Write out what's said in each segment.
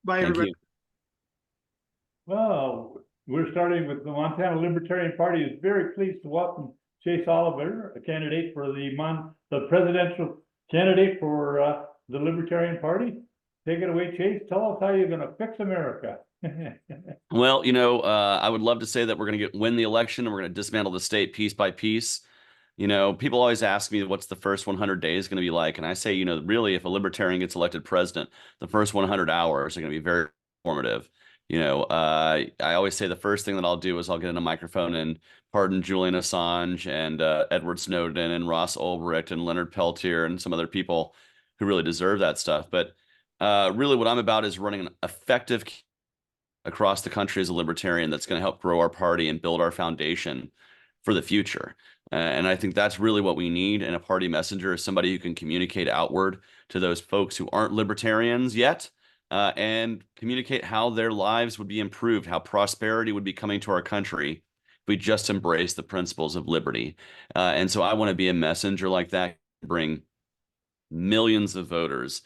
Bye, Thank everybody. you. Well, we're starting with the Montana Libertarian Party is very pleased to welcome Chase Oliver, a candidate for the presidential candidate for the Libertarian Party. Take it away, Chase. Tell us how you're going to fix America. Well, I would love to say that we're going to win the election and we're going to dismantle the state piece by piece. People always ask me what's the first 100 days going to be like. And I say, really, if a libertarian gets elected president, the first 100 hours are going to be very formative. I always say the first thing that I'll do is I'll get in a microphone and pardon Julian Assange and Edward Snowden and Ross Ulbricht and Leonard Peltier and some other people who really deserve that stuff. But really what I'm about is running an effective across the country as a libertarian that's going to help grow our party and build our foundation for the future. And I think that's really what we need in a party messenger, is somebody who can communicate outward to those folks who aren't libertarians yet, and communicate how their lives would be improved, how prosperity would be coming to our country if we just embrace the principles of liberty. And so I want to be a messenger like that, bring millions of voters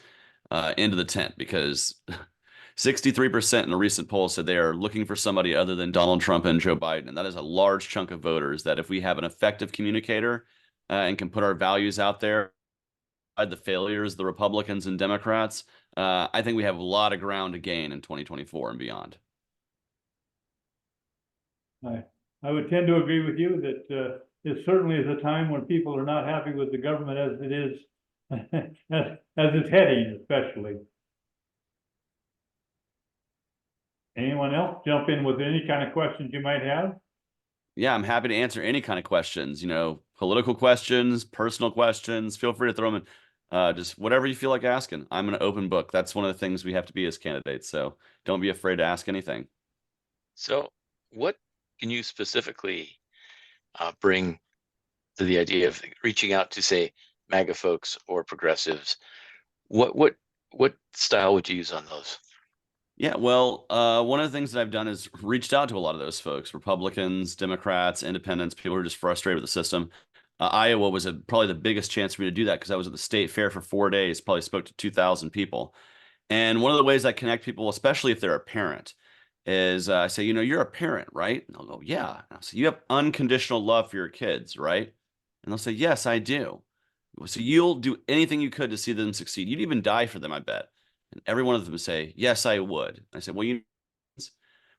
into the tent, because 63% in a recent poll said they are looking for somebody other than Donald Trump and Joe Biden. And that is a large chunk of voters that if we have an effective communicator and can put our values out there, the failures, the Republicans and Democrats, I think we have a lot of ground to gain in 2024 and beyond. I would tend to agree with you that it certainly is a time when people are not happy with the government as it is, as it's heading, especially. Anyone else jump in with any kind of questions you might have? Yeah, I'm happy to answer any kind of questions, political questions, personal questions. Feel free to throw them in, just whatever you feel like asking. I'm an open book. That's one of the things we have to be as candidates. So don't be afraid to ask anything. So what can you specifically bring to the idea of reaching out to, say, MAGA folks or progressives? What style would you use on those? Yeah, well, one of the things that I've done is reached out to a lot of those folks, Republicans, Democrats, independents, people who are just frustrated with the system. Iowa was probably the biggest chance for me to do that, because I was at the state fair for 4 days, probably spoke to 2,000 people. And one of the ways I connect people, especially if they're a parent, is I say, you're a parent, right? And they'll go, yeah. And I'll say, you have unconditional love for your kids, right? And they'll say, yes, I do. So you'll do anything you could to see them succeed. You'd even die for them, I bet. And every one of them would say, yes, I would. I said, well,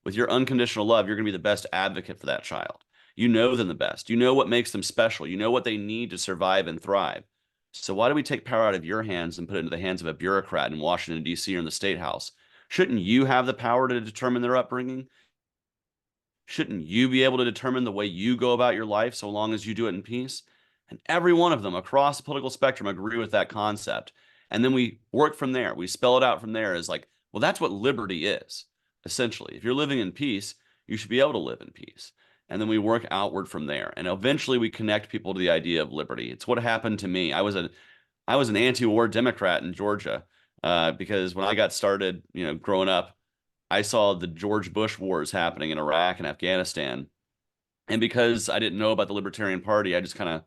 with your unconditional love, you're going to be the best advocate for that child. You know them the best. You know what makes them special. You know what they need to survive and thrive. So why do we take power out of your hands and put it into the hands of a bureaucrat in Washington, D.C. or in the State House? Shouldn't you have the power to determine their upbringing? Shouldn't you be able to determine the way you go about your life, so long as you do it in peace? And every one of them across the political spectrum agree with that concept. And then we work from there. We spell it out from there as like, well, that's what liberty is, essentially. If you're living in peace, you should be able to live in peace. And then we work outward from there. And eventually we connect people to the idea of liberty. It's what happened to me. I was an anti-war Democrat in Georgia, because when I got started, growing up, I saw the George Bush wars happening in Iraq and Afghanistan. And because I didn't know about the Libertarian Party, I just kind of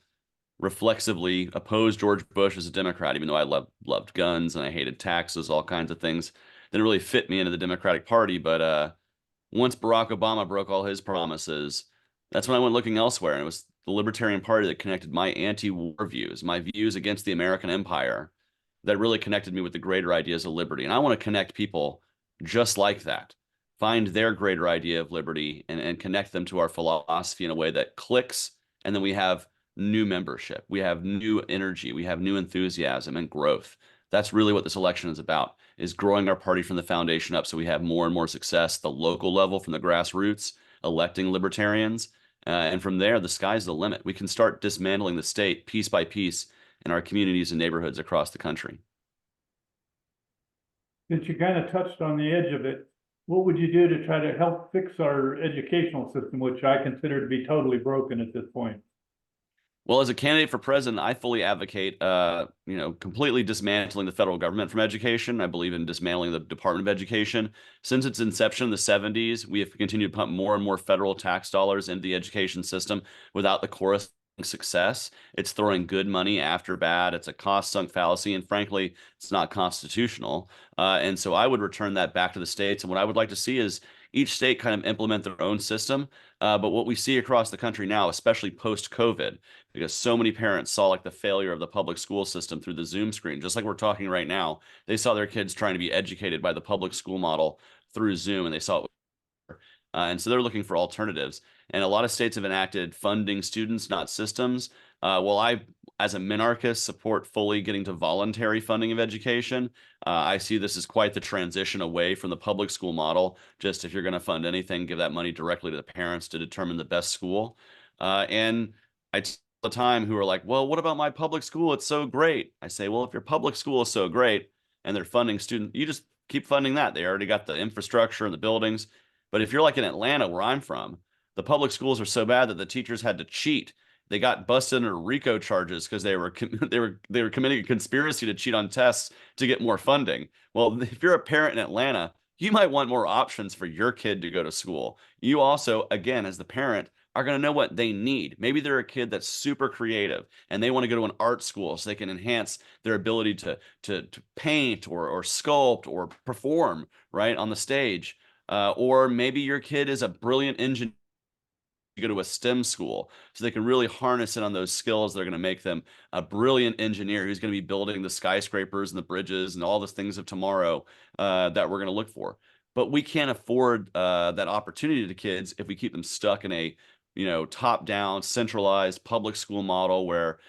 reflexively opposed George Bush as a Democrat, even though I loved guns and I hated taxes, all kinds of things that really fit me into the Democratic Party. But once Barack Obama broke all his promises, that's when I went looking elsewhere. And it was the Libertarian Party that connected my anti-war views, my views against the American empire, that really connected me with the greater ideas of liberty. And I want to connect people just like that, find their greater idea of liberty and connect them to our philosophy in a way that clicks. And then we have new membership, we have new energy, we have new enthusiasm and growth. That's really what this election is about, is growing our party from the foundation up so we have more and more success at the local level, from the grassroots, electing libertarians. And from there, the sky's the limit. We can start dismantling the state piece by piece in our communities and neighborhoods across the country. Since you kind of touched on the edge of it, what would you do to try to help fix our educational system, which I consider to be totally broken at this point? Well, as a candidate for president, I fully advocate, completely dismantling the federal government from education. I believe in dismantling the Department of Education. Since its inception in the 70s, we have continued to pump more and more federal tax dollars into the education system without the corresponding success. It's throwing good money after bad. It's a cost sunk fallacy. And frankly, it's not constitutional. And so I would return that back to the states. And what I would like to see is each state kind of implement their own system. But what we see across the country now, especially post-COVID, because so many parents saw like the failure of the public school system through the Zoom screen, just like we're talking right now, they saw their kids trying to be educated by the public school model through Zoom, and they saw it. And so they're looking for alternatives. And a lot of states have enacted funding students, not systems. Well, I, as a minarchist, support fully getting to voluntary funding of education. I see this as quite the transition away from the public school model. Just if you're going to fund anything, give that money directly to the parents to determine the best school. And I tell the time who are like, well, what about my public school? It's so great. I say, well, if your public school is so great and they're funding students, you just keep funding that. They already got the infrastructure and the buildings. But if you're like in Atlanta, where I'm from, the public schools are so bad that the teachers had to cheat. They got busted under RICO charges because they were committing a conspiracy to cheat on tests to get more funding. Well, if you're a parent in Atlanta, you might want more options for your kid to go to school. You also, again, as the parent, are going to know what they need. Maybe they're a kid that's super creative and they want to go to an art school so they can enhance their ability to paint or sculpt or perform right on the stage. Or maybe your kid is a brilliant engineer. You go to a STEM school so they can really harness it on those skills that are going to make them a brilliant engineer who's going to be building the skyscrapers and the bridges and all the things of tomorrow that we're going to look for. But we can't afford that opportunity to kids if we keep them stuck in a top-down, centralized public school model where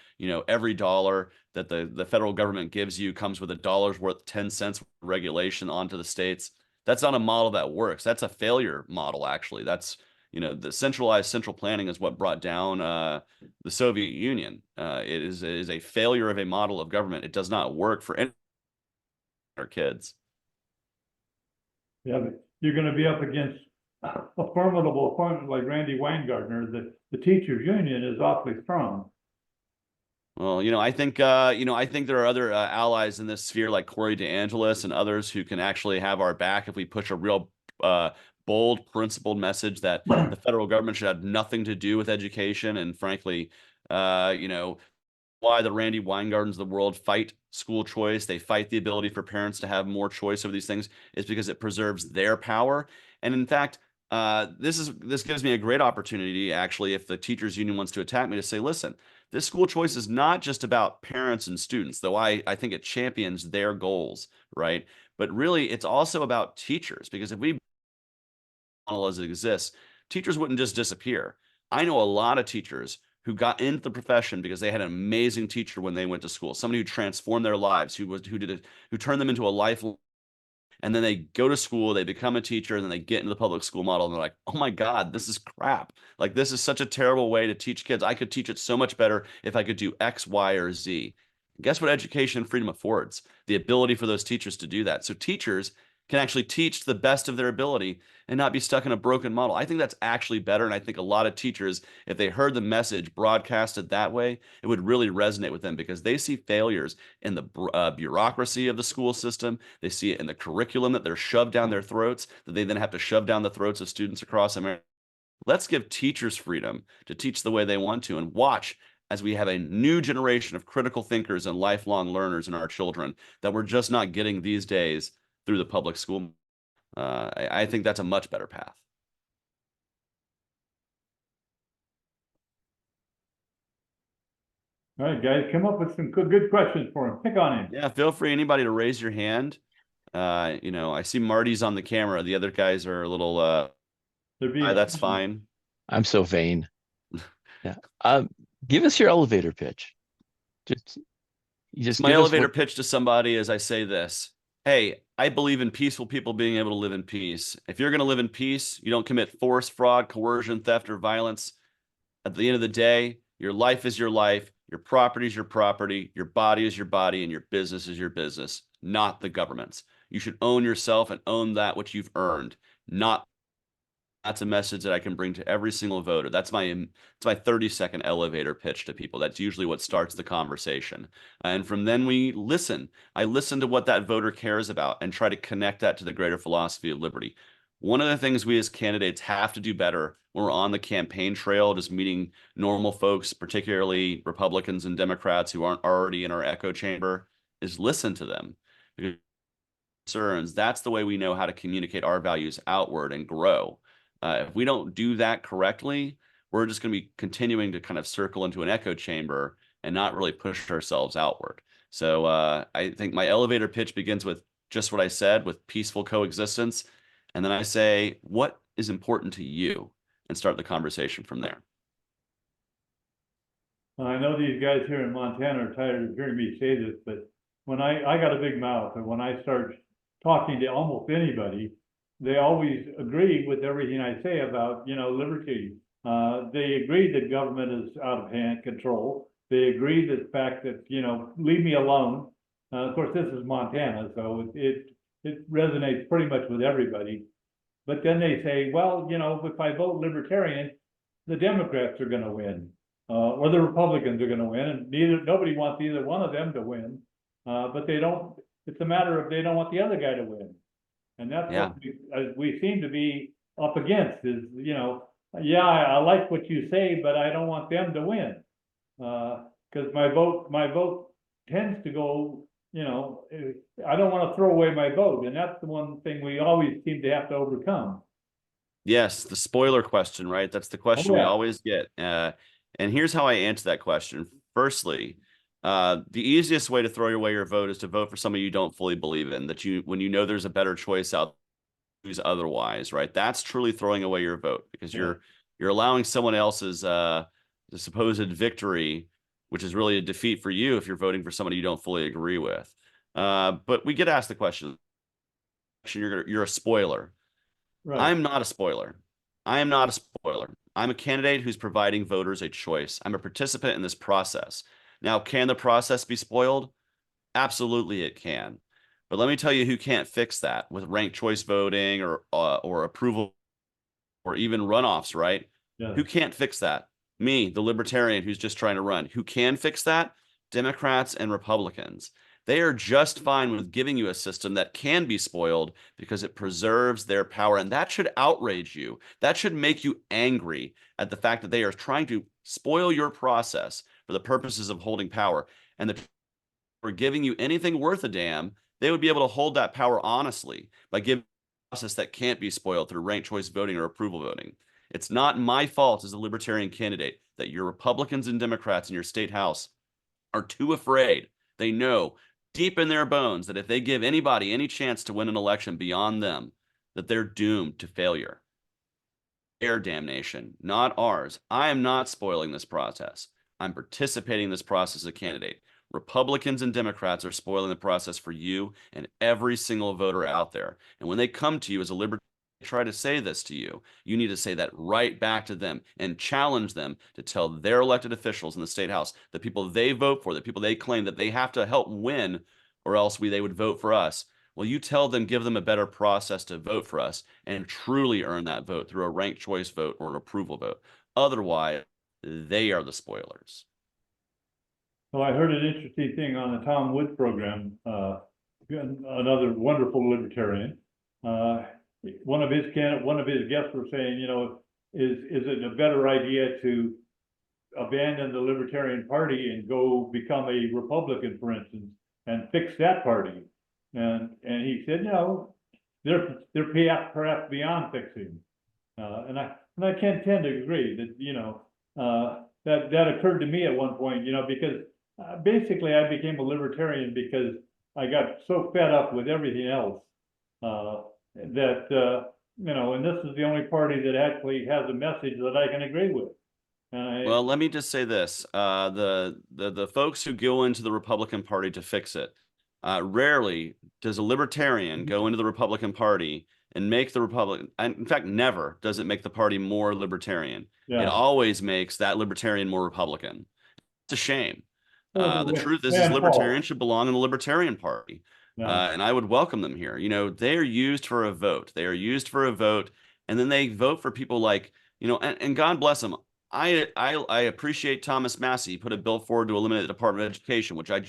every dollar that the federal government gives you comes with $1 worth 10 cents regulation onto the states. That's not a model that works. That's a failure model, actually. That's the centralized central planning is what brought down the Soviet Union. It is a failure of a model of government. It does not work for any our kids. Yeah, but you're going to be up against a formidable opponent like Randi Weingartner. The teachers union is awfully strong. Well, I think there are other allies in this sphere like Corey DeAngelis and others who can actually have our back if we push a real bold, principled message that the federal government should have nothing to do with education. And frankly, why the Randi Weingartens of the world fight school choice, they fight the ability for parents to have more choice over these things, is because it preserves their power. And in fact, this gives me a great opportunity, actually, if the teachers union wants to attack me, to say, listen, this school choice is not just about parents and students, though I think it champions their goals, right? But really, it's also about teachers, because if we model as it exists, teachers wouldn't just disappear. I know a lot of teachers who got into the profession because they had an amazing teacher when they went to school, somebody who transformed their lives, who turned them into a life. And then they go to school, they become a teacher, and then they get into the public school model, and they're like, oh my God, this is crap. Like, this is such a terrible way to teach kids. I could teach it so much better if I could do X, Y, or Z. Guess what education and freedom affords? The ability for those teachers to do that. So teachers can actually teach to the best of their ability and not be stuck in a broken model. I think that's actually better. And I think a lot of teachers, if they heard the message broadcasted that way, it would really resonate with them, because they see failures in the bureaucracy of the school system. They see it in the curriculum that they're shoved down their throats, that they then have to shove down the throats of students across America. Let's give teachers freedom to teach the way they want to, and watch as we have a new generation of critical thinkers and lifelong learners in our children that we're just not getting these days through the public school. I think that's a much better path. All right, guys, come up with some good questions for him. Pick on him. Yeah, feel free, anybody, to raise your hand. I see Marty's on the camera. The other guys are a little that's fine. I'm so vain. Yeah. Give us your elevator pitch. Just my elevator pitch to somebody is I say this: hey, I believe in peaceful people being able to live in peace. If you're going to live in peace, you don't commit force, fraud, coercion, theft, or violence. At the end of the day, your life is your life, your property is your property, your body is your body, and your business is your business, not the government's. You should own yourself and own that which you've earned. That's a message that I can bring to every single voter. It's my 30-second elevator pitch to people. That's usually what starts the conversation. And from then we listen. I listen to what that voter cares about and try to connect that to the greater philosophy of liberty. One of the things we as candidates have to do better when we're on the campaign trail, just meeting normal folks, particularly Republicans and Democrats who aren't already in our echo chamber, is listen to them. Because concerns, that's the way we know how to communicate our values outward and grow. If we don't do that correctly, we're just going to be continuing to kind of circle into an echo chamber and not really push ourselves outward. So I think my elevator pitch begins with just what I said, with peaceful coexistence. And then I say, what is important to you? And start the conversation from there. I know these guys here in Montana are tired of hearing me say this, but when I got a big mouth, and when I start talking to almost anybody, they always agree with everything I say about, liberty. They agree that government is out of hand control. They agree that the fact that, leave me alone. Of course, this is Montana, so it resonates pretty much with everybody. But then they say, well, if I vote libertarian, the Democrats are going to win, or the Republicans are going to win, and nobody wants either one of them to win. But they don't. It's a matter of they don't want the other guy to win, and that's what we seem to be up against. Is I like what you say, but I don't want them to win, because my vote tends to go. I don't want to throw away my vote, and that's the one thing we always seem to have to overcome. Yes, the spoiler question, right? That's the question we always get. And here's how I answer that question. Firstly, the easiest way to throw away your vote is to vote for somebody you don't fully believe in, when you know there's a better choice out who's otherwise, right? That's truly throwing away your vote, because you're allowing someone else's the supposed victory, which is really a defeat for you if you're voting for somebody you don't fully agree with. But we get asked the question, you're a spoiler. Right. I'm not a spoiler. I am not a spoiler. I'm a candidate who's providing voters a choice. I'm a participant in this process. Now, can the process be spoiled? Absolutely it can. But let me tell you who can't fix that with ranked choice voting or approval or even runoffs, right? Yeah. Who can't fix that? Me, the libertarian who's just trying to run. Who can fix that? Democrats and Republicans. They are just fine with giving you a system that can be spoiled because it preserves their power. And that should outrage you. That should make you angry at the fact that they are trying to spoil your process for the purposes of holding power. And that for giving you anything worth a damn, they would be able to hold that power honestly by giving a process that can't be spoiled through ranked choice voting or approval voting. It's not my fault as a libertarian candidate that your Republicans and Democrats in your state house are too afraid. They know deep in their bones that if they give anybody any chance to win an election beyond them, that they're doomed to failure. Their damnation, not ours. I am not spoiling this process. I'm participating in this process as a candidate. Republicans and Democrats are spoiling the process for you and every single voter out there. And when they come to you as a libertarian, try to say this to you, you need to say that right back to them and challenge them to tell their elected officials in the state house, the people they vote for, the people they claim that they have to help win, or else they would vote for us. Well, you tell them, give them a better process to vote for us and truly earn that vote through a ranked choice vote or an approval vote. Otherwise, they are the spoilers. Well, I heard an interesting thing on the Tom Woods program, another wonderful libertarian. One of his guests were saying, is it a better idea to abandon the Libertarian Party and go become a Republican, for instance, and fix that party? And he said, no, they're perhaps beyond fixing. And I can tend to agree that that occurred to me at one point, because basically I became a libertarian because I got so fed up with everything else. That and this is the only party that actually has a message that I can agree with. Well, let me just say this: the folks who go into the Republican Party to fix it, rarely does a libertarian go into the Republican Party and make the Republican. In fact, never does it make the party more libertarian. Yeah. It always makes that libertarian more Republican. It's a shame. The truth is libertarians should belong in the Libertarian Party. And I would welcome them here. They are used for a vote. They are used for a vote, and then they vote for people like, and God bless them. I appreciate Thomas Massie. He put a bill forward to eliminate the Department of Education, which I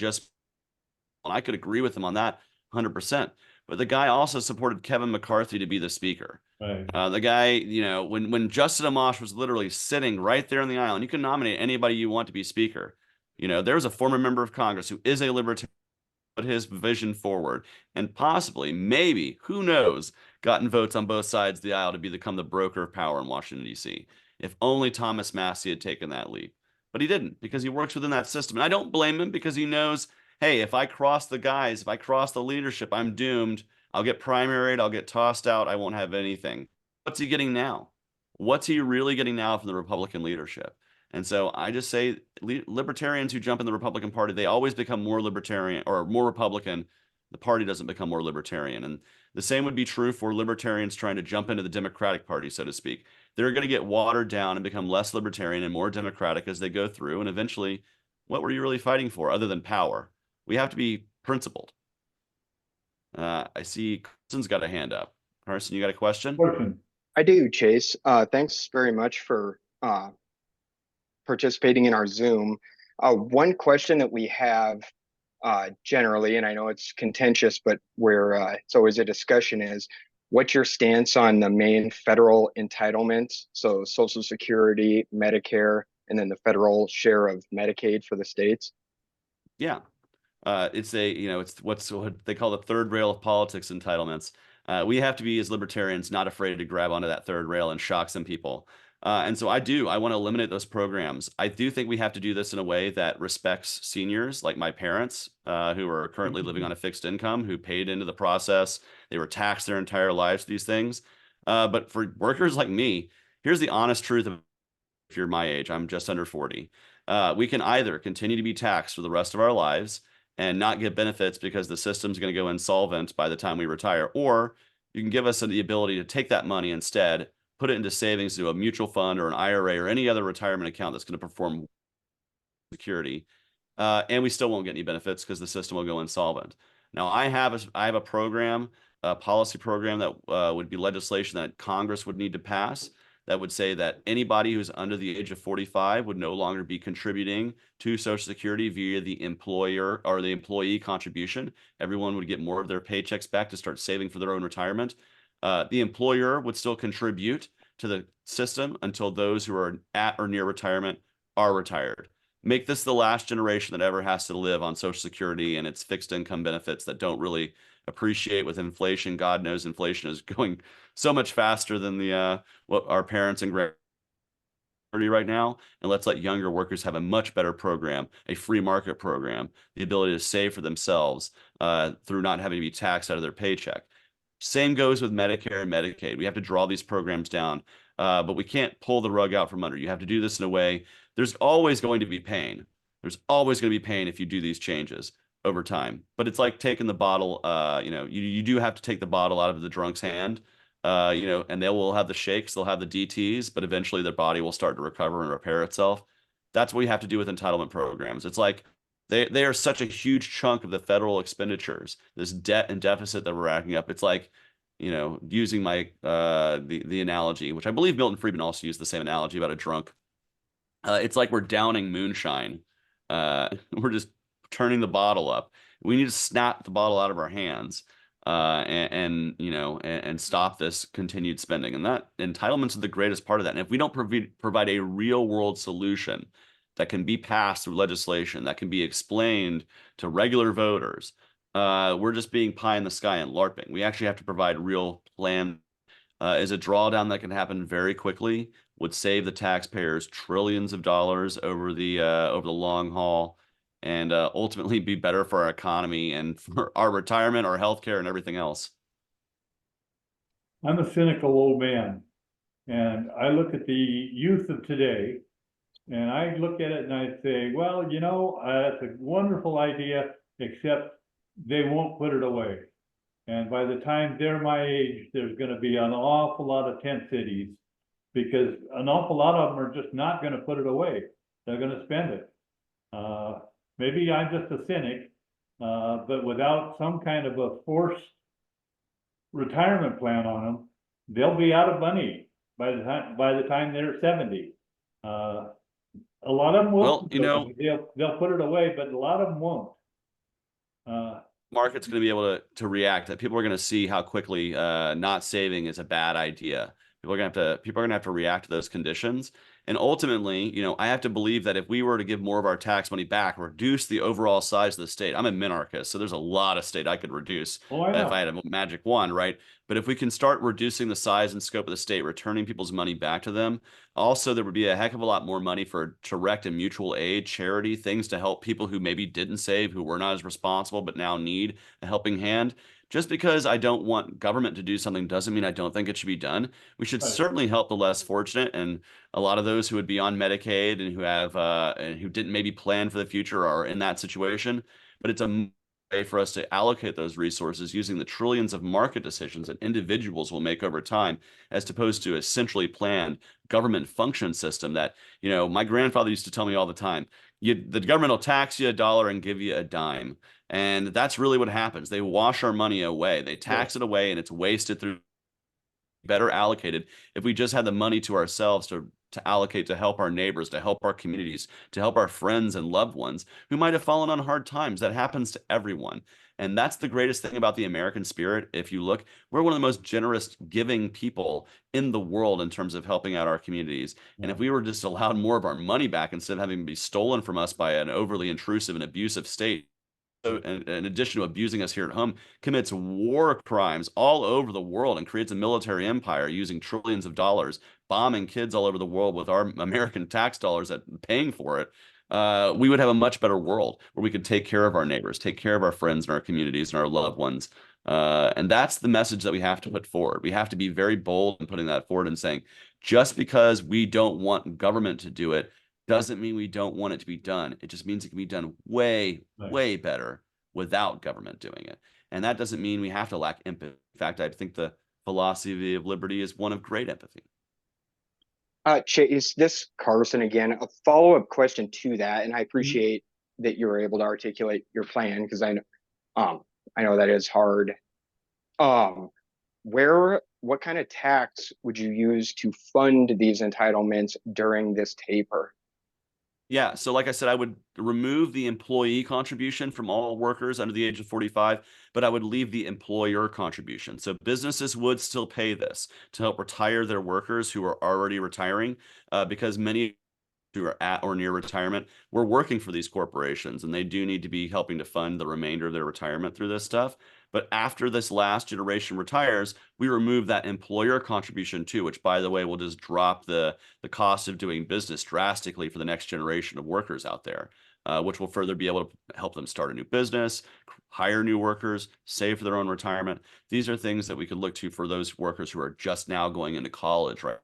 could agree with him on that. 100%. But the guy also supported Kevin McCarthy to be the speaker. Right. The guy, you know, when Justin Amash was literally sitting right there on the aisle, and you can nominate anybody you want to be speaker. You know, there was a former member of Congress who is a libertarian, put his vision forward, and possibly, maybe, who knows, gotten votes on both sides of the aisle to become the broker of power in Washington, D.C. If only Thomas Massie had taken that leap. But he didn't, because he works within that system. And I don't blame him, because he knows, hey, if I cross the guys, if I cross the leadership, I'm doomed. I'll get primaried, I'll get tossed out, I won't have anything. What's he getting now? What's he really getting now from the Republican leadership? And so I just say libertarians who jump in the Republican Party, they always become more libertarian or more Republican. The party doesn't become more libertarian. And the same would be true for libertarians trying to jump into the Democratic Party, so to speak. They're going to get watered down and become less libertarian and more democratic as they go through. And eventually, what were you really fighting for other than power? We have to be principled. I see Carson's got a hand up. Carson, you got a question? Question. I do, Chase. Thanks very much for participating in our Zoom. One question that we have generally, and I know it's contentious, but where it's always a discussion, is what's your stance on the main federal entitlements? So Social Security, Medicare, and then the federal share of Medicaid for the states? Yeah. It's what they call the third rail of politics entitlements. We have to be, as libertarians, not afraid to grab onto that third rail and shock some people. And so I want to eliminate those programs. I do think we have to do this in a way that respects seniors, like my parents, who are currently living on a fixed income, who paid into the process. They were taxed their entire lives, these things. But for workers like me, here's the honest truth of, if you're my age, I'm just under 40. We can either continue to be taxed for the rest of our lives and not get benefits because the system's going to go insolvent by the time we retire, or you can give us the ability to take that money instead, put it into savings to a mutual fund or an IRA or any other retirement account that's going to perform security, and we still won't get any benefits because the system will go insolvent. Now, I have a program, a policy program that would be legislation that Congress would need to pass that would say that anybody who's under the age of 45 would no longer be contributing to Social Security via the employer or the employee contribution. Everyone would get more of their paychecks back to start saving for their own retirement. The employer would still contribute to the system until those who are at or near retirement are retired. Make this the last generation that ever has to live on Social Security and its fixed income benefits that don't really appreciate with inflation. God knows inflation is going so much faster than the what our parents and grandparents right now. And let's let younger workers have a much better program, a free market program, the ability to save for themselves through not having to be taxed out of their paycheck. Same goes with Medicare and Medicaid. We have to draw these programs down, but we can't pull the rug out from under. You have to do this in a way. There's always going to be pain. There's always going to be pain if you do these changes over time. But it's like taking the bottle, you do have to take the bottle out of the drunk's hand, and they will have the shakes, they'll have the DTs, but eventually their body will start to recover and repair itself. That's what you have to do with entitlement programs. It's like they are such a huge chunk of the federal expenditures, this debt and deficit that we're racking up. It's like, using my the analogy, which I believe Milton Friedman also used the same analogy about a drunk. It's like we're downing moonshine. We're just turning the bottle up. We need to snap the bottle out of our hands and stop this continued spending. And that entitlements are the greatest part of that. And if we don't provide a real world solution that can be passed through legislation, that can be explained to regular voters, we're just being pie in the sky and LARPing. We actually have to provide real plan. Is a drawdown that can happen very quickly, would save the taxpayers trillions of dollars over the long haul, and ultimately be better for our economy and for our retirement, our healthcare, and everything else. I'm a cynical old man, and I look at the youth of today, and I look at it and I say, well, it's a wonderful idea, except they won't put it away. And by the time they're my age, there's going to be an awful lot of tent cities, because an awful lot of them are just not going to put it away. They're going to spend it. Maybe I'm just a cynic, but without some kind of a forced retirement plan on them, they'll be out of money by the time they're 70. A lot of them will. Well, they'll put it away, but a lot of them won't. market's going to be able to react, that people are going to see how quickly not saving is a bad idea. People are going to have to react to those conditions. And ultimately, I have to believe that if we were to give more of our tax money back, reduce the overall size of the state. I'm a minarchist, so there's a lot of state I could reduce Oh, I if know. I had a magic wand, right? But if we can start reducing the size and scope of the state, returning people's money back to them, also there would be a heck of a lot more money for direct and mutual aid, charity, things to help people who maybe didn't save, who were not as responsible, but now need a helping hand. Just because I don't want government to do something doesn't mean I don't think it should be done. We should Right. certainly help the less fortunate, and a lot of those who would be on Medicaid and who have and who didn't maybe plan for the future are in that situation. But it's a way for us to allocate those resources using the trillions of market decisions that individuals will make over time, as opposed to a centrally planned government function system that, my grandfather used to tell me all the time, the government will tax you $1 and give you a dime. And that's really what happens. They wash our money away. They tax it away, and it's wasted through better allocated if we just had the money to ourselves to allocate to help our neighbors, to help our communities, to help our friends and loved ones who might have fallen on hard times. That happens to everyone. And that's the greatest thing about the American spirit. If you look, we're one of the most generous giving people in the world in terms of helping out our communities. And if we were just allowed more of our money back instead of having to be stolen from us by an overly intrusive and abusive state, in addition to abusing us here at home, commits war crimes all over the world and creates a military empire using trillions of dollars, bombing kids all over the world with our American tax dollars paying for it, we would have a much better world where we could take care of our neighbors, take care of our friends and our communities and our loved ones. And that's the message that we have to put forward. We have to be very bold in putting that forward and saying, just because we don't want government to do it doesn't mean we don't want it to be done. It just means it can be done way, way better without government doing it. And that doesn't mean we have to lack empathy. In fact, I think the philosophy of liberty is one of great empathy. Chase, this Carson again, a follow-up question to that, and I appreciate that you were able to articulate your plan, because I know that is hard. What kind of tax would you use to fund these entitlements during this taper? Yeah, so like I said, I would remove the employee contribution from all workers under the age of 45, but I would leave the employer contribution. So businesses would still pay this to help retire their workers who are already retiring, because many who are at or near retirement were working for these corporations, and they do need to be helping to fund the remainder of their retirement through this stuff. But after this last generation retires, we remove that employer contribution too, which, by the way, will just drop the cost of doing business drastically for the next generation of workers out there, which will further be able to help them start a new business, hire new workers, save for their own retirement. These are things that we could look to for those workers who are just now going into college, right?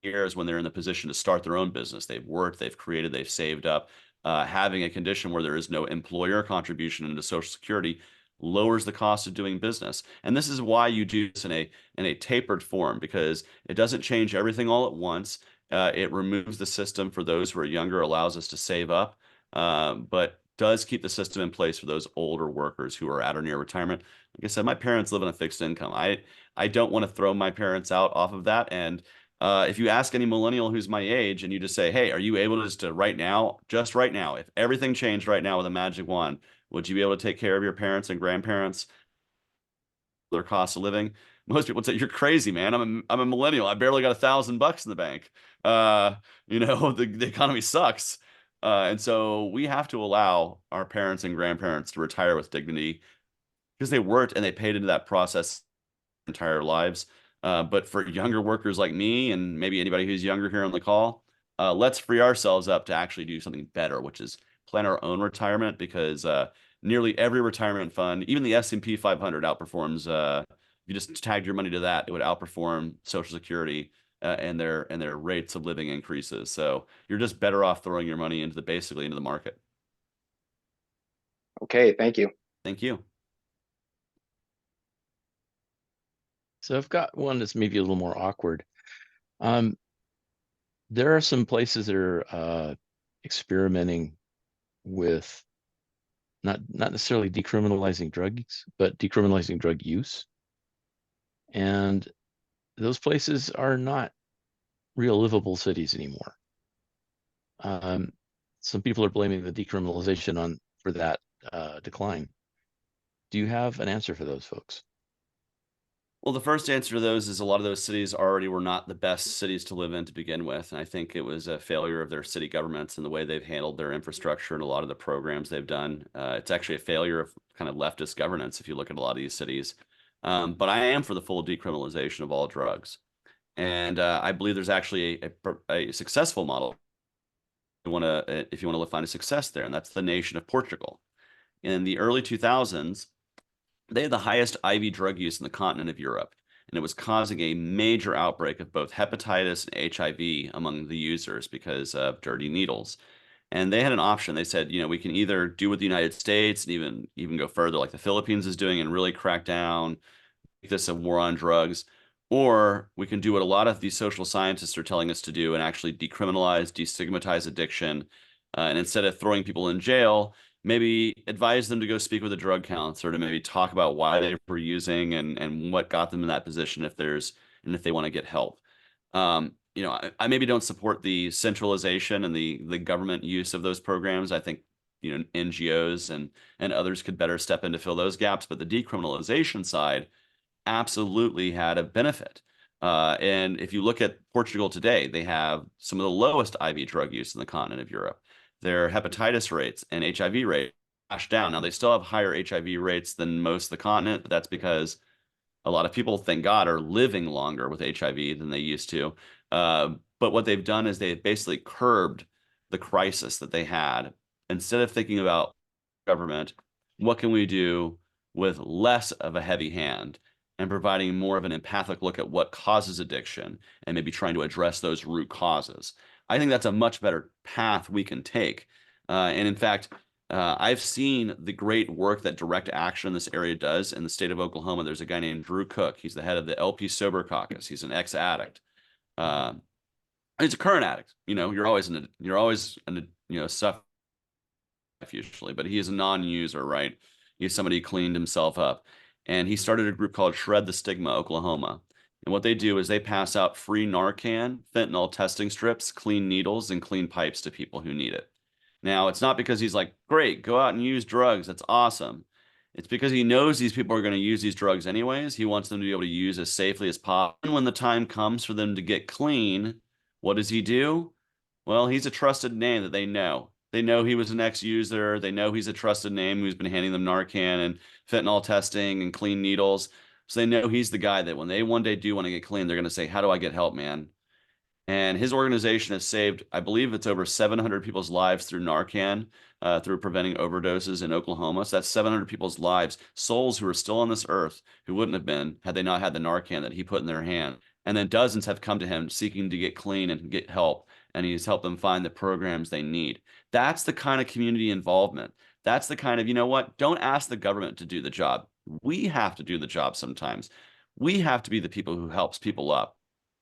Years when they're in the position to start their own business. They've worked, they've created, they've saved up. Having a condition where there is no employer contribution into Social Security lowers the cost of doing business. And this is why you do this in a tapered form, because it doesn't change everything all at once. It removes the system for those who are younger, allows us to save up, but does keep the system in place for those older workers who are at or near retirement. Like I said, my parents live on a fixed income. I don't want to throw my parents out off of that. And if you ask any millennial who's my age and you just say, hey, are you able to just right now, if everything changed right now with a magic wand, would you be able to take care of your parents and grandparents, their cost of living? Most people would say, you're crazy, man. I'm a millennial. I barely got $1,000 in the bank. The economy sucks. And so we have to allow our parents and grandparents to retire with dignity, because they worked and they paid into that process their entire lives. But for younger workers like me, and maybe anybody who's younger here on the call, let's free ourselves up to actually do something better, which is plan our own retirement, because nearly every retirement fund, even the S&P 500 outperforms, if you just tagged your money to that, it would outperform Social Security and their rates of living increases. So you're just better off throwing your money basically into the market. Okay, thank you. Thank you. So I've got one that's maybe a little more awkward. There are some places that are experimenting with not necessarily decriminalizing drugs, but decriminalizing drug use. And those places are not real livable cities anymore. Some people are blaming the decriminalization for that decline. Do you have an answer for those folks? Well, the first answer to those is a lot of those cities already were not the best cities to live in to begin with. And I think it was a failure of their city governments and the way they've handled their infrastructure and a lot of the programs they've done. It's actually a failure of kind of leftist governance if you look at a lot of these cities. But I am for the full decriminalization of all drugs. And I believe there's actually a successful model if you want to find a success there, and that's the nation of Portugal. In the early 2000s, they had the highest IV drug use in the continent of Europe, and it was causing a major outbreak of both hepatitis and HIV among the users because of dirty needles. And they had an option. They said, we can either do what the United States and even go further, like the Philippines is doing, and really crack down, make this a war on drugs, or we can do what a lot of these social scientists are telling us to do and actually decriminalize, destigmatize addiction, and instead of throwing people in jail, maybe advise them to go speak with a drug counselor to maybe talk about why they were using and what got them in that position if they want to get help. I maybe don't support the centralization and the government use of those programs. I think NGOs and others could better step in to fill those gaps, but the decriminalization side absolutely had a benefit. And if you look at Portugal today, they have some of the lowest IV drug use in the continent of Europe. Their hepatitis rates and HIV rates crashed down. Now, they still have higher HIV rates than most of the continent, but that's because a lot of people, thank God, are living longer with HIV than they used to. But what they've done is they've basically curbed the crisis that they had. Instead of thinking about government, what can we do with less of a heavy hand and providing more of an empathic look at what causes addiction and maybe trying to address those root causes. I think that's a much better path we can take. And in fact, I've seen the great work that Direct Action in this area does in the state of Oklahoma. There's a guy named Drew Cook. He's the head of the LP Sober Caucus. He's an ex-addict. He's a current addict. You're always stuff usually, but he is a non-user, right? He's somebody who cleaned himself up. And he started a group called Shred the Stigma Oklahoma. And what they do is they pass out free Narcan, fentanyl testing strips, clean needles, and clean pipes to people who need it. Now, it's not because he's like, great, go out and use drugs. That's awesome. It's because he knows these people are going to use these drugs anyways. He wants them to be able to use as safely as possible. And when the time comes for them to get clean, what does he do? Well, he's a trusted name that they know. They know he was an ex-user. They know he's a trusted name who's been handing them Narcan and fentanyl testing and clean needles. So they know he's the guy that when they one day do want to get clean, they're going to say, how do I get help, man? And his organization has saved, I believe it's over 700 people's lives through Narcan, through preventing overdoses in Oklahoma. So that's 700 people's lives, souls who are still on this earth who wouldn't have been had they not had the Narcan that he put in their hand. And then dozens have come to him seeking to get clean and get help. And he's helped them find the programs they need. That's the kind of community involvement. That's the kind of, don't ask the government to do the job. We have to do the job sometimes. We have to be the people who helps people up.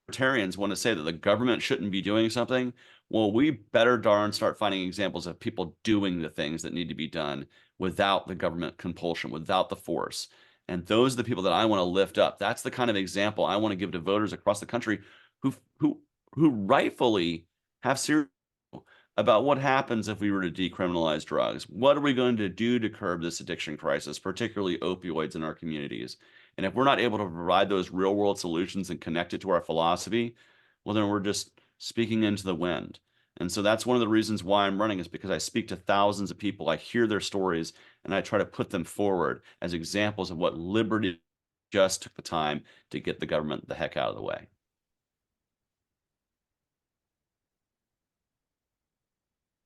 Libertarians want to say that the government shouldn't be doing something. Well, we better darn start finding examples of people doing the things that need to be done without the government compulsion, without the force. And those are the people that I want to lift up. That's the kind of example I want to give to voters across the country who rightfully have serious about what happens if we were to decriminalize drugs. What are we going to do to curb this addiction crisis, particularly opioids in our communities? And if we're not able to provide those real world solutions and connect it to our philosophy, well, then we're just speaking into the wind. And so that's one of the reasons why I'm running, is because I speak to thousands of people, I hear their stories, and I try to put them forward as examples of what liberty just took the time to get the government the heck out of the way.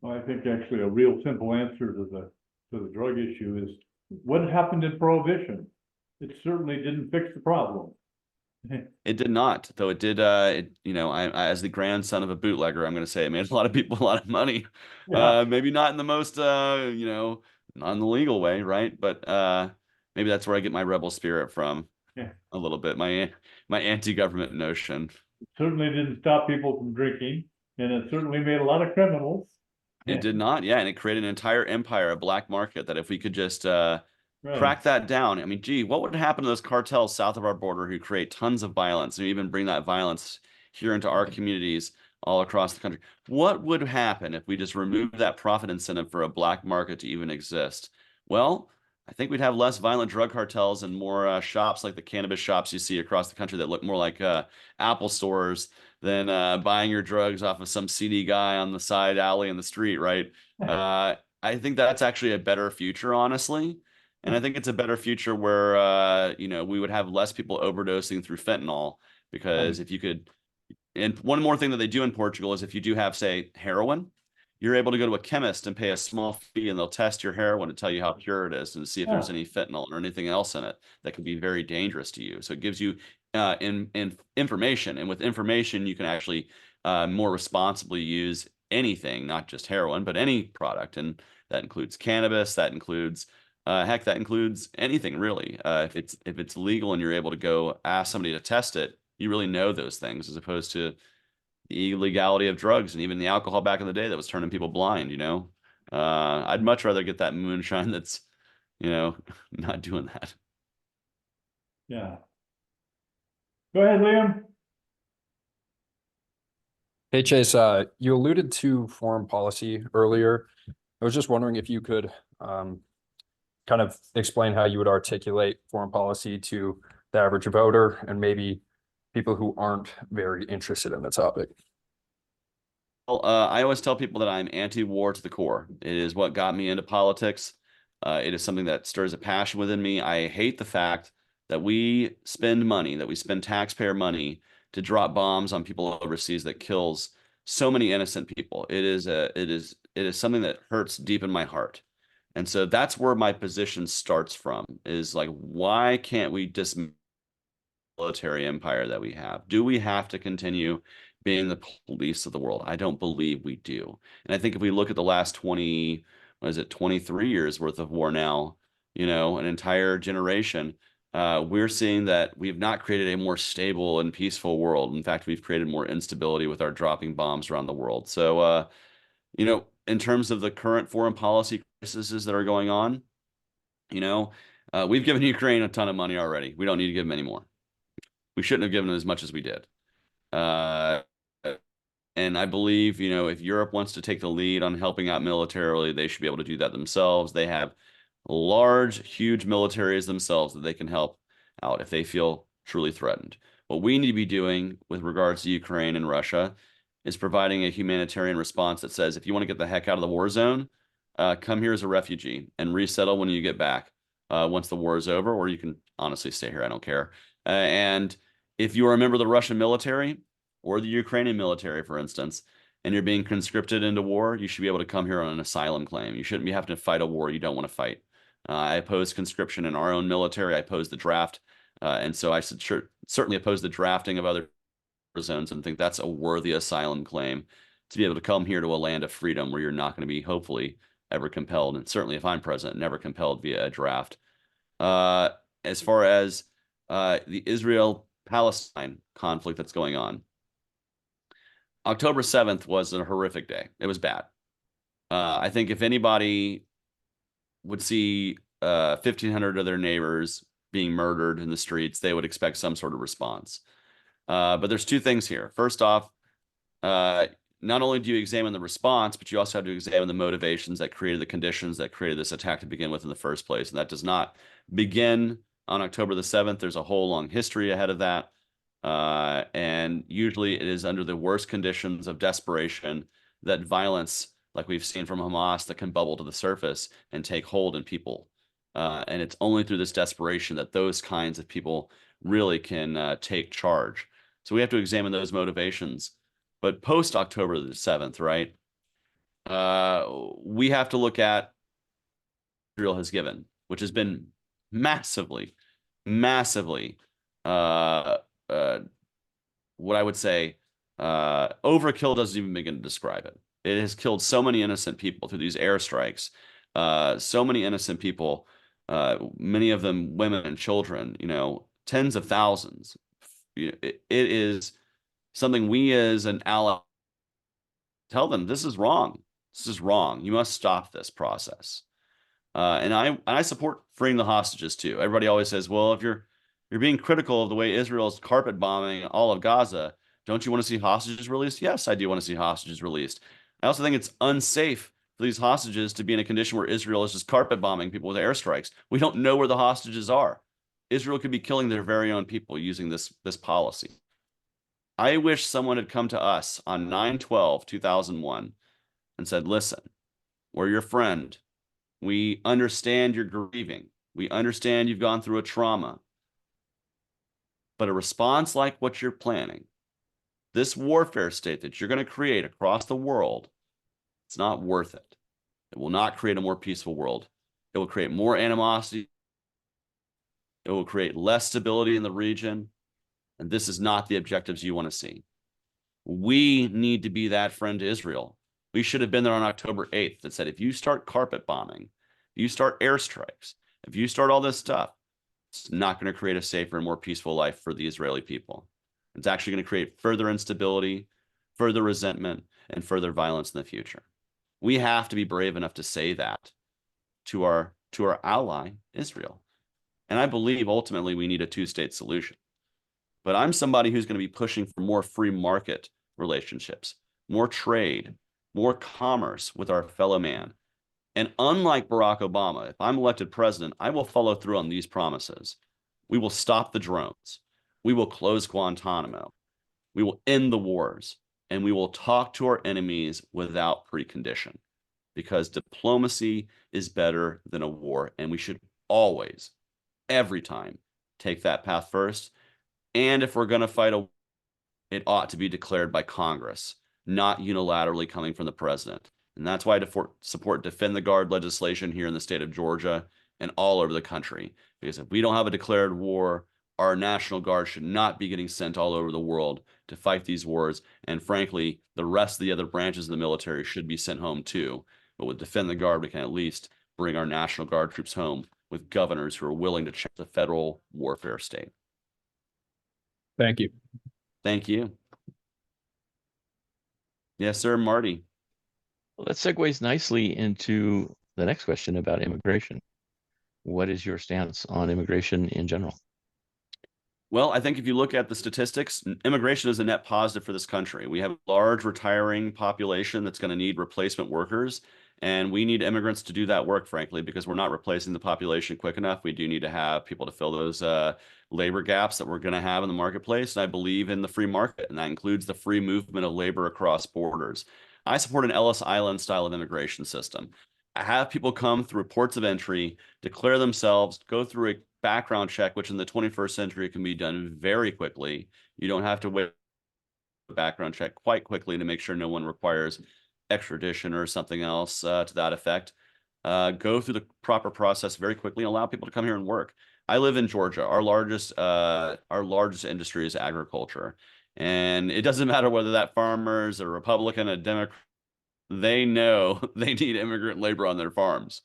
Well, I think actually a real simple answer to the drug issue is what happened in Prohibition. It certainly didn't fix the problem. It did not, though it did. I as the grandson of a bootlegger, I'm going to say it made a lot of people a lot of money. Yeah. Maybe not in the most, not in the legal way, right? But maybe that's where I get my rebel spirit from. Yeah. A little bit, my anti-government notion. It certainly didn't stop people from drinking, and it certainly made a lot of criminals. It did not, yeah, and it created an entire empire, a black market that if we could just Right. crack that down. I mean, gee, what would happen to those cartels south of our border who create tons of violence and even bring that violence here into our communities all across the country? What would happen if we just removed that profit incentive for a black market to even exist? Well, I think we'd have less violent drug cartels and more shops like the cannabis shops you see across the country that look more like Apple stores than buying your drugs off of some seedy guy on the side alley in the street, right? I think that's actually a better future, honestly. And I think it's a better future where, we would have less people overdosing through fentanyl, because if you could, and one more thing that they do in Portugal is if you do have, say, heroin, you're able to go to a chemist and pay a small fee, and they'll test your heroin to tell you how pure it is and to see if there's any fentanyl or anything else in it that could be very dangerous to you. So it gives you in information, and with information, you can actually more responsibly use anything, not just heroin, but any product, and that includes cannabis. That includes heck, that includes anything really. If it's legal and you're able to go ask somebody to test it, you really know those things, as opposed to the illegality of drugs and even the alcohol back in the day that was turning people blind, I'd much rather get that moonshine that's, not doing that. Yeah. Go ahead, Liam. Hey, Chase, you alluded to foreign policy earlier. I was just wondering if you could kind of explain how you would articulate foreign policy to the average voter and maybe people who aren't very interested in the topic. Well, I always tell people that I'm anti-war to the core. It is what got me into politics. It is something that stirs a passion within me. I hate the fact that we spend money, that we spend taxpayer money to drop bombs on people overseas that kills so many innocent people. It is something that hurts deep in my heart. And so that's where my position starts from, is like, why can't we dismantle the military empire that we have? Do we have to continue being the police of the world? I don't believe we do. And I think if we look at the last 23 years worth of war now, an entire generation, we're seeing that we've not created a more stable and peaceful world. In fact, we've created more instability with our dropping bombs around the world. So, in terms of the current foreign policy crises that are going on, we've given Ukraine a ton of money already. We don't need to give them any more. We shouldn't have given them as much as we did. And I believe, if Europe wants to take the lead on helping out militarily, they should be able to do that themselves. They have large, huge militaries themselves that they can help out if they feel truly threatened. What we need to be doing with regards to Ukraine and Russia is providing a humanitarian response that says, if you want to get the heck out of the war zone, come here as a refugee and resettle when you get back once the war is over, or you can honestly stay here. I don't care. And if you are a member of the Russian military or the Ukrainian military, for instance, and you're being conscripted into war, you should be able to come here on an asylum claim. You shouldn't be having to fight a war you don't want to fight. I oppose conscription in our own military. I oppose the draft. And so I certainly oppose the drafting of other zones, and think that's a worthy asylum claim, to be able to come here to a land of freedom where you're not going to be, hopefully, ever compelled. And certainly if I'm president, never compelled via a draft. As far as the Israel-Palestine conflict that's going on, October 7th was a horrific day. It was bad. I think if anybody would see 1,500 of their neighbors being murdered in the streets, they would expect some sort of response. But there's two things here. First off, not only do you examine the response, but you also have to examine the motivations that created the conditions that created this attack to begin with in the first place. And that does not begin on October the 7th. There's a whole long history ahead of that. And usually it is under the worst conditions of desperation that violence, like we've seen from Hamas, that can bubble to the surface and take hold in people. And it's only through this desperation that those kinds of people really can take charge. So we have to examine those motivations. But post October the 7th, right, we have to look at what Israel has given, which has been massively, what I would say, overkill doesn't even begin to describe it. It has killed so many innocent people through these airstrikes, so many innocent people, many of them women and children, tens of thousands. It is something we as an ally tell them, this is wrong. This is wrong. You must stop this process. And I support freeing the hostages too. Everybody always says, well, if you're being critical of the way Israel's carpet bombing all of Gaza, don't you want to see hostages released? Yes, I do want to see hostages released. I also think it's unsafe for these hostages to be in a condition where Israel is just carpet bombing people with airstrikes. We don't know where the hostages are. Israel could be killing their very own people using this policy. I wish someone had come to us on 9/12/2001 and said, listen, we're your friend. We understand you're grieving. We understand you've gone through a trauma. But a response like what you're planning, this warfare state that you're going to create across the world, it's not worth it. It will not create a more peaceful world. It will create more animosity. It will create less stability in the region. And this is not the objectives you want to see. We need to be that friend to Israel. We should have been there on October 8th that said, if you start carpet bombing, if you start airstrikes, if you start all this stuff, it's not going to create a safer and more peaceful life for the Israeli people. It's actually going to create further instability, further resentment, and further violence in the future. We have to be brave enough to say that to our ally, Israel. And I believe ultimately we need a two-state solution. But I'm somebody who's going to be pushing for more free market relationships, more trade, more commerce with our fellow man. And unlike Barack Obama, if I'm elected president, I will follow through on these promises. We will stop the drones. We will close Guantanamo. We will end the wars. And we will talk to our enemies without precondition. Because diplomacy is better than a war. And we should always, every time, take that path first. And if we're going to fight a war, it ought to be declared by Congress, not unilaterally coming from the president. And that's why I support Defend the Guard legislation here in the state of Georgia and all over the country. Because if we don't have a declared war, our National Guard should not be getting sent all over the world to fight these wars. And frankly, the rest of the other branches of the military should be sent home too. But with Defend the Guard, we can at least bring our National Guard troops home with governors who are willing to check the federal warfare state. Thank you. Thank you. Yes, sir, Marty. Well, that segues nicely into the next question about immigration. What is your stance on immigration in general? Well, I think if you look at the statistics, immigration is a net positive for this country. We have a large retiring population that's going to need replacement workers, and we need immigrants to do that work, frankly, because we're not replacing the population quick enough. We do need to have people to fill those labor gaps that we're going to have in the marketplace. And I believe in the free market, and that includes the free movement of labor across borders. I support an Ellis Island style of immigration system. I have people come through ports of entry, declare themselves, go through a background check, which in the 21st century can be done very quickly. You don't have to wait a background check quite quickly to make sure no one requires extradition or something else to that effect. Go through the proper process very quickly and allow people to come here and work. I live in Georgia. Our largest industry is agriculture. And it doesn't matter whether that farmer is a Republican, a Democrat, they know they need immigrant labor on their farms.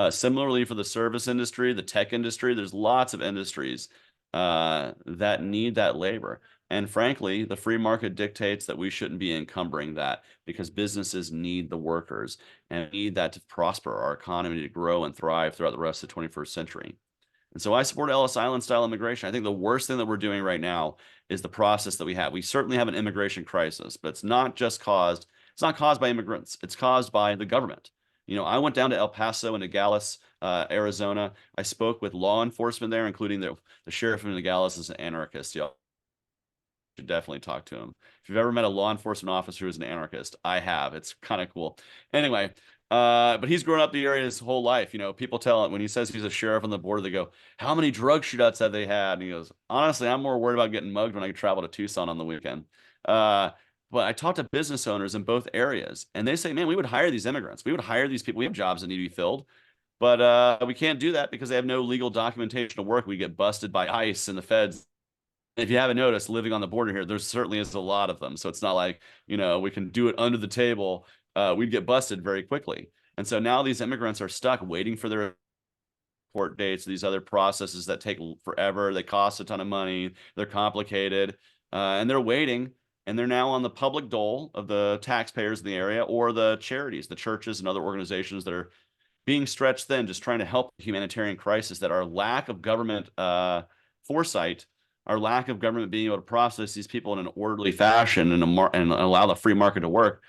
Similarly, for the service industry, the tech industry, there's lots of industries that need that labor. And frankly, the free market dictates that we shouldn't be encumbering that because businesses need the workers and need that to prosper our economy to grow and thrive throughout the rest of the 21st century. And so I support Ellis Island style immigration. I think the worst thing that we're doing right now is the process that we have. We certainly have an immigration crisis, but it's not caused by immigrants. It's caused by the government. You know, I went down to El Paso and Nogales, Arizona. I spoke with law enforcement there, including the sheriff of Nogales is an anarchist. Y'all should definitely talk to him. If you've ever met a law enforcement officer who's an anarchist, I have. It's kind of cool. Anyway, but he's grown up the area his whole life. You know, people tell it when he says he's a sheriff on the border, they go, how many drug shootouts have they had? And he goes, honestly, I'm more worried about getting mugged when I travel to Tucson on the weekend. But I talked to business owners in both areas, and they say, man, we would hire these immigrants. We would hire these people. We have jobs that need to be filled, but we can't do that because they have no legal documentation to work. We get busted by ICE and the feds. If you haven't noticed, living on the border here, there certainly is a lot of them. So it's not like, you know, we can do it under the table. We'd get busted very quickly. And so now these immigrants are stuck waiting for their court dates, these other processes that take forever. They cost a ton of money. They're complicated, and they're waiting. And they're now on the public dole of the taxpayers in the area or the charities, the churches and other organizations that are being stretched thin, just trying to help the humanitarian crisis, that our lack of government foresight, our lack of government being able to process these people in an orderly fashion and allow the free market to work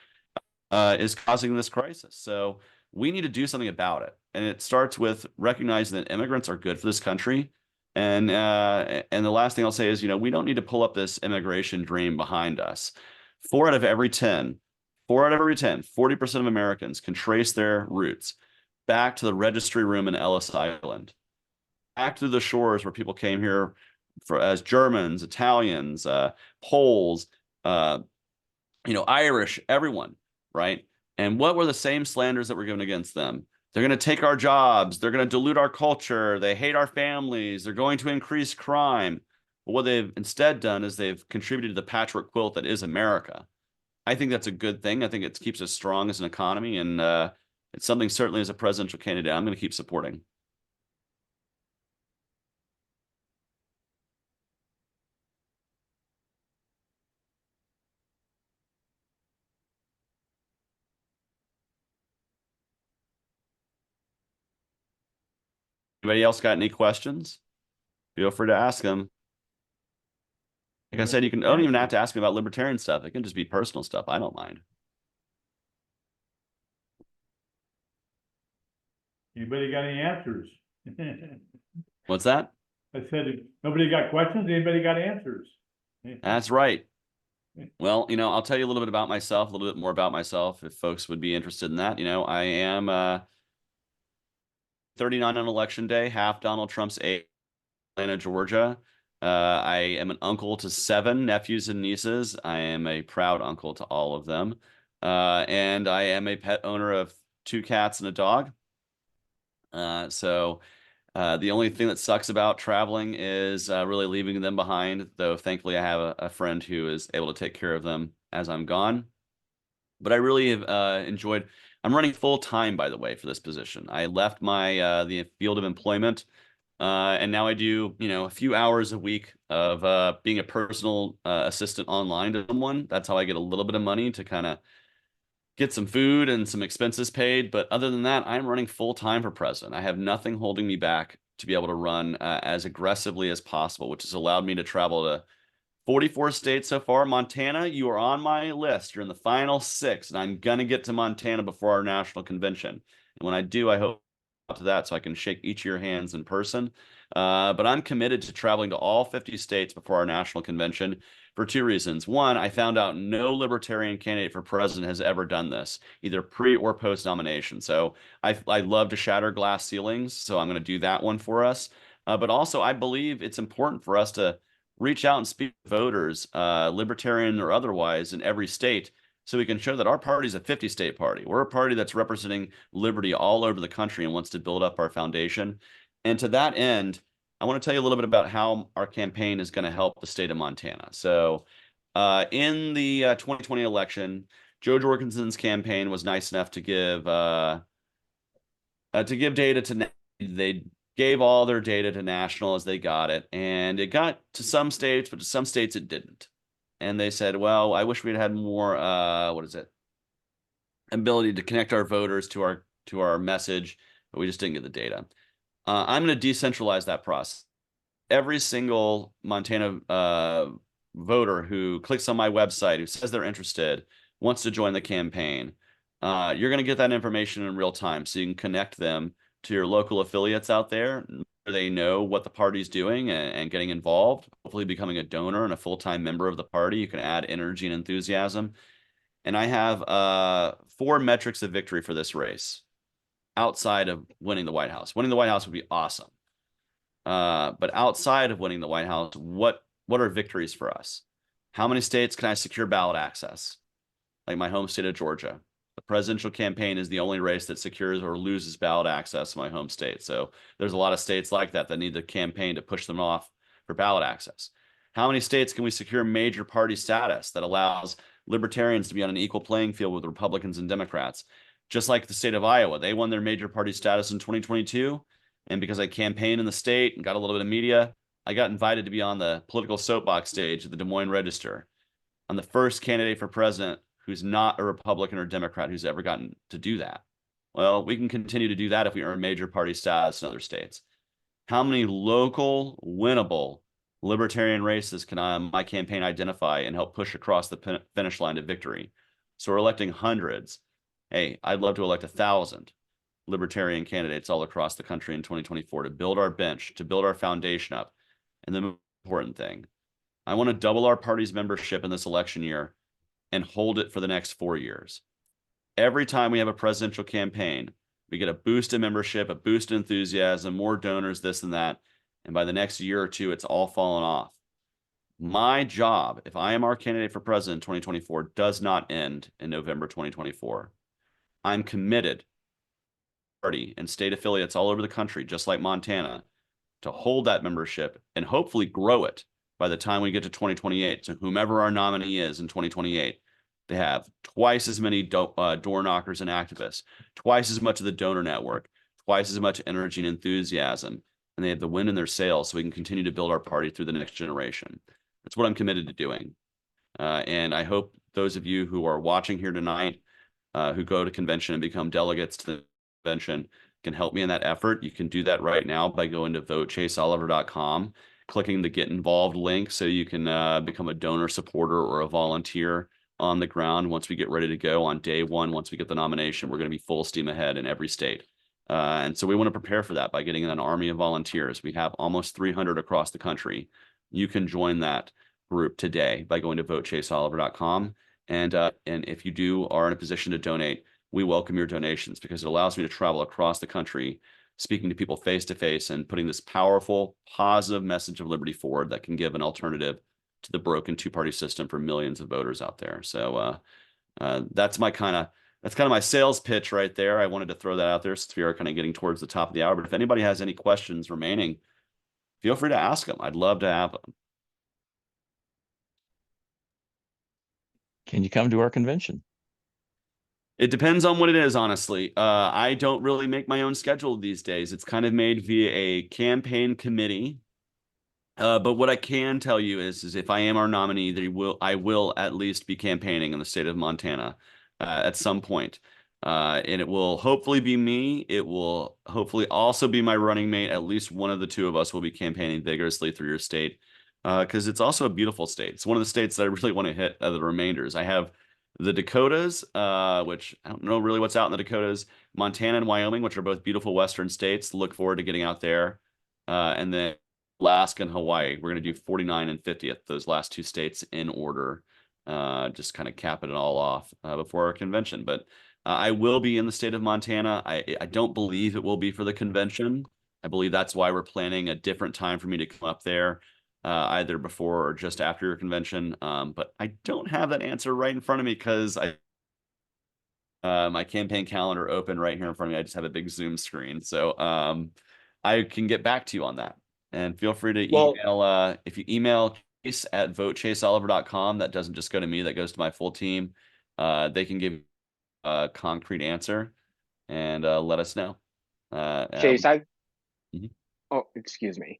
is causing this crisis. So we need to do something about it. And it starts with recognizing that immigrants are good for this country. And the last thing I'll say is, we don't need to pull up this immigration dream behind us. 4 out of every 10, 40% of Americans can trace their roots back to the registry room in Ellis Island, back to the shores where people came here as Germans, Italians, Poles, Irish, everyone, right? And what were the same slanders that were given against them? They're going to take our jobs. They're going to dilute our culture. They hate our families. They're going to increase crime. But what they've instead done is they've contributed to the patchwork quilt that is America. I think that's a good thing. I think it keeps us strong as an economy. And it's something certainly as a presidential candidate, I'm going to keep supporting. Anybody else got any questions? Feel free to ask them. Like I said, you don't even have to ask me about libertarian stuff. It can just be personal stuff. I don't mind. Anybody got any answers? What's that? I said, if nobody got questions, anybody got answers? That's right. Well, I'll tell you a little bit about myself, a little bit more about myself, if folks would be interested in that. I am 39 on election day, half Donald Trump's age, Atlanta, Georgia. I am an uncle to 7 nephews and nieces. I am a proud uncle to all of them. And I am a pet owner of 2 cats and a dog. So the only thing that sucks about traveling is really leaving them behind, though thankfully I have a friend who is able to take care of them as I'm gone. But I really have enjoyed, I'm running full time, by the way, for this position. I left my the field of employment, and now I do, a few hours a week of being a personal assistant online to someone. That's how I get a little bit of money to kind of get some food and some expenses paid. But other than that, I'm running full time for president. I have nothing holding me back to be able to run as aggressively as possible, which has allowed me to travel to 44 states so far. Montana, you are on my list. You're in the final 6, and I'm going to get to Montana before our national convention. And when I do, I hope to that so I can shake each of your hands in person. But I'm committed to traveling to all 50 states before our national convention for 2 reasons. One, I found out no libertarian candidate for president has ever done this, either pre or post nomination. So I love to shatter glass ceilings. So I'm going to do that one for us. But also, I believe it's important for us to reach out and speak to voters, libertarian or otherwise, in every state, so we can show that our party is a 50-state party. We're a party that's representing liberty all over the country and wants to build up our foundation. And to that end, I want to tell you a little bit about how our campaign is going to help the state of Montana. So in the 2020 election, Joe Jorgensen's campaign was nice enough to give data to, they gave all their data to national as they got it. And it got to some states, but to some states it didn't. And they said, well, I wish we'd had more, ability to connect our voters to our message, but we just didn't get the data. I'm going to decentralize that process. Every single Montana voter who clicks on my website, who says they're interested, wants to join the campaign, you're going to get that information in real time, so you can connect them to your local affiliates out there. They know what the party's doing and getting involved, hopefully becoming a donor and a full-time member of the party. You can add energy and enthusiasm. And I have 4 metrics of victory for this race outside of winning the White House. Winning the White House would be awesome. But outside of winning the White House, what are victories for us? How many states can I secure ballot access? Like my home state of Georgia. The presidential campaign is the only race that secures or loses ballot access in my home state. So there's a lot of states like that need the campaign to push them off for ballot access. How many states can we secure major party status that allows libertarians to be on an equal playing field with Republicans and Democrats? Just like the state of Iowa, they won their major party status in 2022. And because I campaigned in the state and got a little bit of media, I got invited to be on the political soapbox stage at the Des Moines Register. I'm the first candidate for president who's not a Republican or Democrat who's ever gotten to do that. Well, we can continue to do that if we earn major party status in other states. How many local, winnable libertarian races can my campaign identify and help push across the finish line to victory? So we're electing hundreds. Hey, I'd love to elect 1,000 libertarian candidates all across the country in 2024 to build our bench, to build our foundation up. And the most important thing, I want to double our party's membership in this election year and hold it for the next 4 years. Every time we have a presidential campaign, we get a boost in membership, a boost in enthusiasm, more donors, this and that. And by the next year or two, it's all fallen off. My job, if I am our candidate for president in 2024, does not end in November 2024. I'm committed, party and state affiliates all over the country, just like Montana, to hold that membership and hopefully grow it by the time we get to 2028. So whomever our nominee is in 2028, they have twice as many door knockers and activists, twice as much of the donor network, twice as much energy and enthusiasm, and they have the wind in their sails so we can continue to build our party through the next generation. That's what I'm committed to doing. And I hope those of you who are watching here tonight, who go to convention and become delegates to the convention, can help me in that effort. You can do that right now by going to votechaseoliver.com, clicking the Get Involved link so you can become a donor, supporter, or a volunteer on the ground. Once we get ready to go on day one, once we get the nomination, we're going to be full steam ahead in every state. And so we want to prepare for that by getting an army of volunteers. We have almost 300 across the country. You can join that group today by going to votechaseoliver.com. And if you are in a position to donate, we welcome your donations because it allows me to travel across the country, speaking to people face to face and putting this powerful, positive message of liberty forward that can give an alternative to the broken two-party system for millions of voters out there. So that's kind of my sales pitch right there. I wanted to throw that out there since we are kind of getting towards the top of the hour. But if anybody has any questions remaining, feel free to ask them. I'd love to have them. Can you come to our convention? It depends on what it is, honestly. I don't really make my own schedule these days. It's kind of made via a campaign committee. But what I can tell you is if I am our nominee, I will at least be campaigning in the state of Montana at some point. And it will hopefully be me. It will hopefully also be my running mate. At least one of the two of us will be campaigning vigorously through your state because it's also a beautiful state. It's one of the states that I really want to hit the remainders. I have the Dakotas, which I don't know really what's out in the Dakotas, Montana and Wyoming, which are both beautiful Western states. Look forward to getting out there. And then Alaska and Hawaii. We're going to do 49 and 50th, those last two states in order, just kind of capping it all off before our convention. But I will be in the state of Montana. I don't believe it will be for the convention. I believe that's why we're planning a different time for me to come up there, either before or just after your convention. But I don't have that answer right in front of me because my campaign calendar open right here in front of me. I just have a big Zoom screen. So I can get back to you on that. And feel free to email, if you email Chase at votechaseoliver.com, that doesn't just go to me, that goes to my full team. They can give a concrete answer and let us know. Chase, oh, excuse me.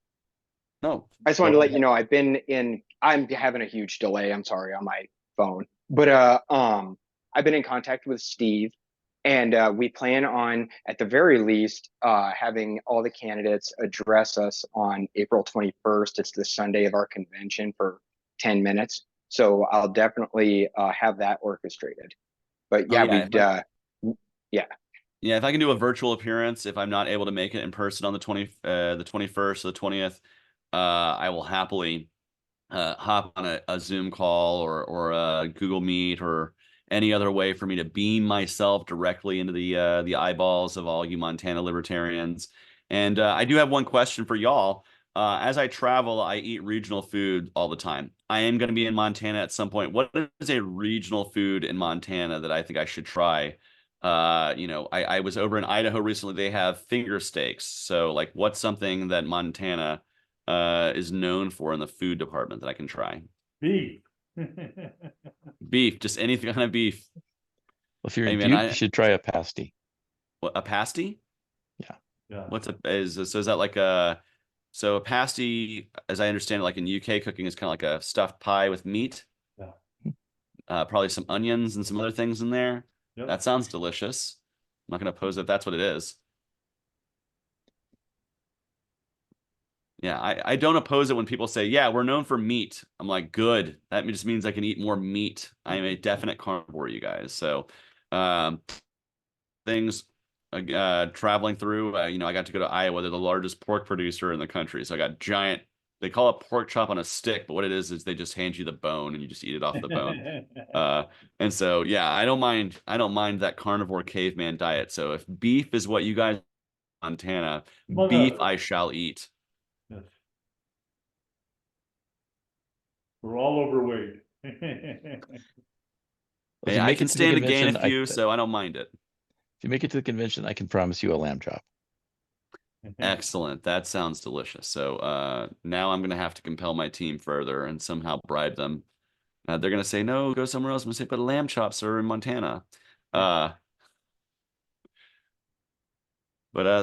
No. I just wanted to let you know, I'm having a huge delay. I'm sorry on my phone, but I've been in contact with Steve. And we plan on, at the very least, having all the candidates address us on April 21st. It's the Sunday of our convention for 10 minutes. So I'll definitely have that orchestrated. But yeah, Yeah, if I can do a virtual appearance, if I'm not able to make it in person on the 21st or the 20th, I will happily hop on a Zoom call or a Google Meet or any other way for me to beam myself directly into the eyeballs of all you Montana libertarians. And I do have one question for y'all. As I travel, I eat regional food all the time. I am going to be in Montana at some point. What is a regional food in Montana that I think I should try? I was over in Idaho recently. They have finger steaks. So like, what's something that Montana is known for in the food department that I can try? Beef. Beef, just any kind of beef. Well, if you're in Butte, you should try a pasty. What, a pasty? Yeah. Is that like a pasty, as I understand it, like in UK cooking, is kind of like a stuffed pie with meat. Yeah. Probably some onions and some other things in there. Yep. That sounds delicious. I'm not going to oppose that that's what it is. Yeah, I don't oppose it when people say, yeah, we're known for meat. I'm like, good. That just means I can eat more meat. I'm a definite carnivore, you guys. So, things traveling through, you know, I got to go to Iowa. They're the largest pork producer in the country. So I got giant, they call it pork chop on a stick, but what it is they just hand you the bone and you just eat it off the bone. And so, yeah, I don't mind that carnivore caveman diet. So if beef is what you guys, Montana, Well, beef no. I shall eat. Yes. We're all overweight. If Hey, you I make can it to the stand to gain a convention, few, so I don't mind it. if you make it to the convention, I can promise you a lamb chop. Excellent. That sounds delicious. So now I'm gonna have to compel my team further and somehow bribe them. They're gonna say, no, go somewhere else. I'm gonna say, but lamb chops are in Montana. But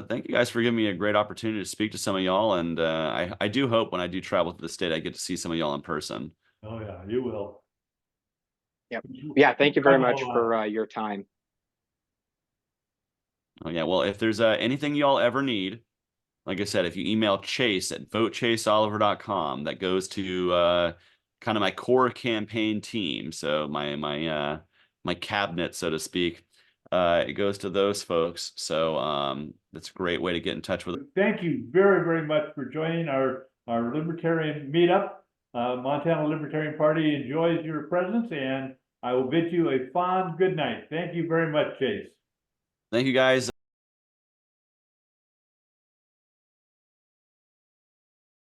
thank you guys for giving me a great opportunity to speak to some of y'all. And I do hope when I do travel to the state, I get to see some of y'all in person. Oh, yeah, you will. Yep. Yeah, thank you very much Travel, for your time. Oh, yeah. Well, if there's anything y'all ever need, like I said, if you email Chase at votechaseoliver.com, that goes to kind of my core campaign team. So my cabinet, so to speak. It goes to those folks. So that's a great way to get in touch with. Thank you very, very much for joining our Libertarian meetup. Montana Libertarian Party enjoys your presence, and I will bid you a fond good night. Thank you very much, Chase. Thank you guys.